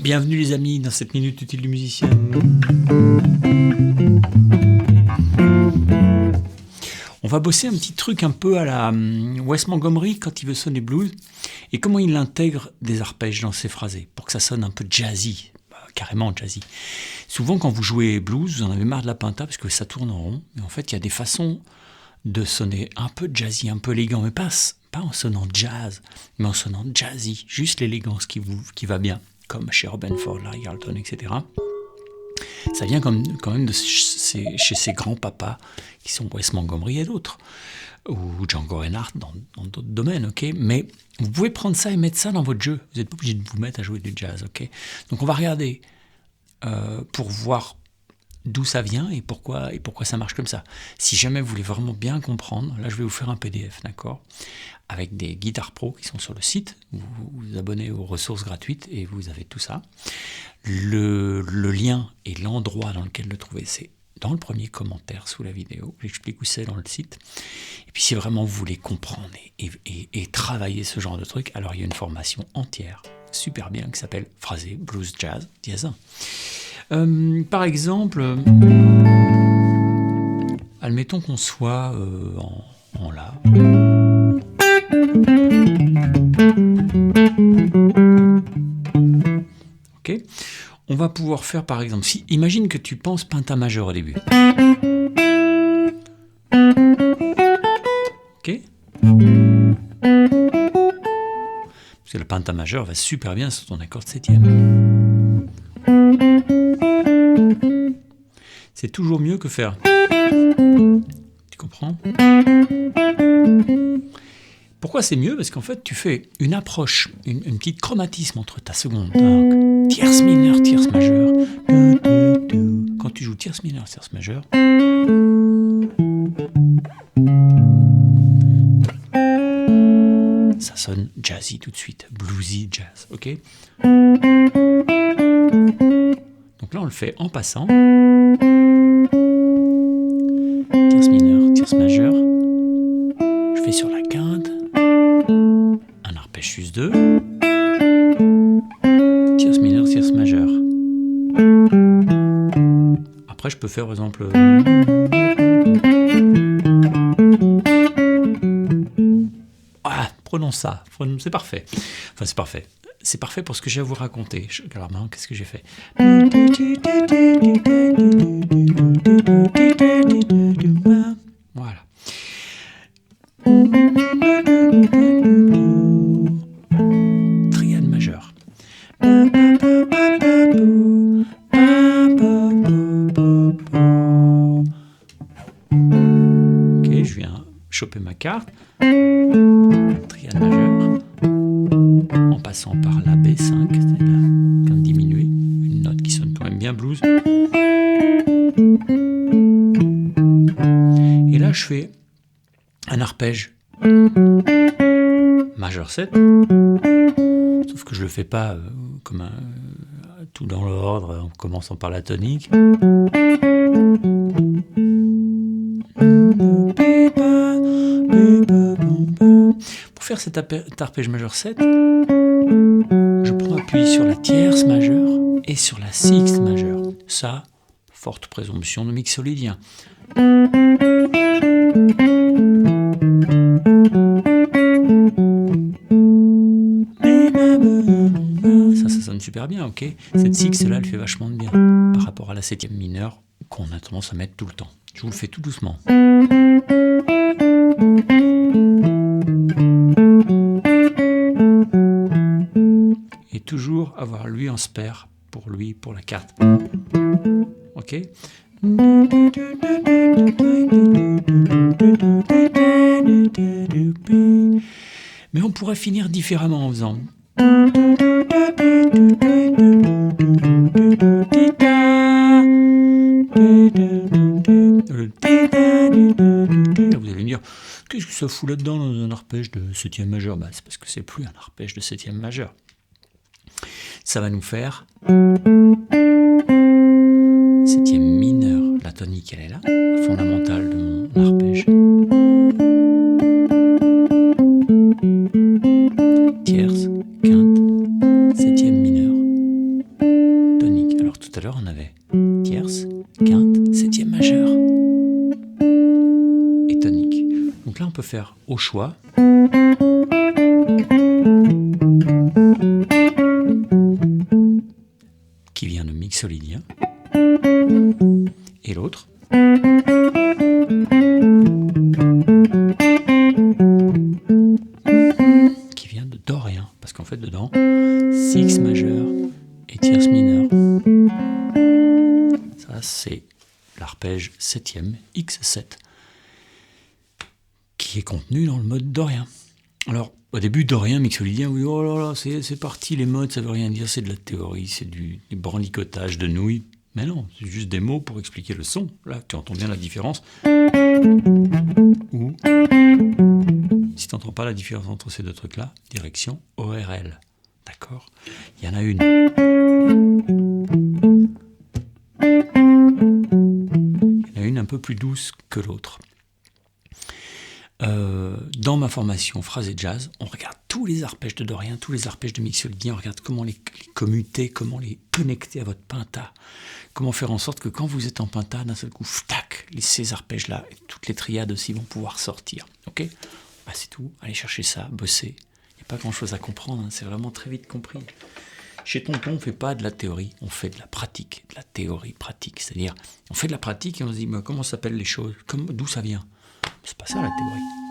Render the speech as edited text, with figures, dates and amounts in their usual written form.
Bienvenue les amis dans cette minute utile du musicien. On va bosser un petit truc un peu à la Wes Montgomery quand il veut sonner blues et comment il intègre des arpèges dans ses phrasés pour que ça sonne un peu jazzy, carrément jazzy. Souvent quand vous jouez blues, vous en avez marre de la pinta parce que ça tourne en rond, mais en fait il y a des façons de sonner un peu jazzy, un peu élégant, mais pas en sonnant jazz, mais en sonnant jazzy, juste l'élégance qui va bien, comme chez Robin Ford, Larry Carlton, etc. Ça vient quand même de chez ses grands-papas, qui sont Wes Montgomery et d'autres, ou Django Reinhardt dans d'autres domaines, ok. Mais vous pouvez prendre ça et mettre ça dans votre jeu. Vous n'êtes pas obligé de vous mettre à jouer du jazz, ok. Donc on va regarder pour voir d'où ça vient et pourquoi ça marche comme ça. Si jamais vous voulez vraiment bien comprendre, là je vais vous faire un PDF, d'accord, avec des guitares pro qui sont sur le site. Vous vous abonnez aux ressources gratuites et vous avez tout ça. Le lien et l'endroit dans lequel le trouver, c'est dans le premier commentaire sous la vidéo. J'explique où c'est dans le site. Et puis si vraiment vous voulez comprendre et travailler ce genre de truc, alors il y a une formation entière, super bien, qui s'appelle Phrasé Blues Jazz Dièse 1. Par exemple, admettons qu'on soit en La. Ok. On va pouvoir faire par exemple, imagine que tu penses penta majeur au début. Ok. Parce que le penta majeur va super bien sur ton accord de septième. C'est toujours mieux que faire. Tu comprends ? Pourquoi c'est mieux ? Parce qu'en fait, tu fais une approche, une petite chromatisme entre ta seconde, tierce mineure, tierce majeure. Quand tu joues tierce mineure, tierce majeure, ça sonne jazzy tout de suite, bluesy jazz, ok ? Donc là, on le fait en passant. Tierce mineure, tierce majeure. Je fais sur la quinte. Un arpège sus 2. Tierce mineure, tierce majeure. Après, je peux faire par exemple. Ah, prenons ça. C'est parfait. Enfin, c'est parfait. C'est parfait pour ce que j'ai à vous raconter. Alors maintenant, qu'est-ce que j'ai fait ? Voilà. Triade majeure. Ok, je viens choper ma carte. Triade majeure. En passant par la B5, c'est la quinte diminuée, une note qui sonne quand même bien blues. Et là, je fais un arpège majeur 7, sauf que je le fais pas comme tout dans l'ordre, en commençant par la tonique. Pour faire cet arpège majeur 7, je prends appui sur la tierce majeure et sur la sixte majeure. Ça, forte présomption de mixolydien. Ça sonne super bien, ok ? Cette sixte là, elle fait vachement de bien par rapport à la septième mineure qu'on a tendance à mettre tout le temps. Je vous le fais tout doucement. Et toujours avoir lui en spare pour la carte. Ok ? Mais on pourrait finir différemment en faisant. Vous allez me dire, qu'est-ce que ça fout là-dedans dans un arpège de septième majeur ? C'est parce que c'est plus un arpège de septième majeur. Ça va nous faire septième mineur. La tonique, elle est là, la fondamentale de mon arpège. Tierce, quinte, septième mineur. à l'heure, on avait tierce, quinte, septième majeure et tonique. Donc là, on peut faire au choix. Qui vient de mixolydien. Et l'autre. Qui vient de dorien. Parce qu'en fait, dedans, si X majeur et tierce mineure. Ça, c'est l'arpège septième, X7, qui est contenu dans le mode dorien. Alors, au début, dorien, mixolydien, oui, oh là là, c'est parti, les modes, ça veut rien dire, c'est de la théorie, c'est du brandicotage de nouilles. Mais non, c'est juste des mots pour expliquer le son. Là, tu entends bien la différence. Ou, si tu n'entends pas la différence entre ces deux trucs-là, direction ORL. D'accord ? Il y en a une. Il y en a une un peu plus douce que l'autre. Dans ma formation phrase et jazz, on regarde tous les arpèges de dorien, tous les arpèges de mixolydien, on regarde comment les commuter, comment les connecter à votre pinta, comment faire en sorte que quand vous êtes en pinta, d'un seul coup, tac, ces arpèges-là, et toutes les triades aussi vont pouvoir sortir. Ok ? Bah, c'est tout, allez chercher ça, bosser. Il n'y a pas grand-chose à comprendre, hein, c'est vraiment très vite compris. Chez Tonton, on ne fait pas de la théorie, on fait de la pratique, de la théorie pratique. C'est-à-dire, on fait de la pratique et on se dit, comment s'appellent les choses ? D'où ça vient ? C'est pas ça la théorie.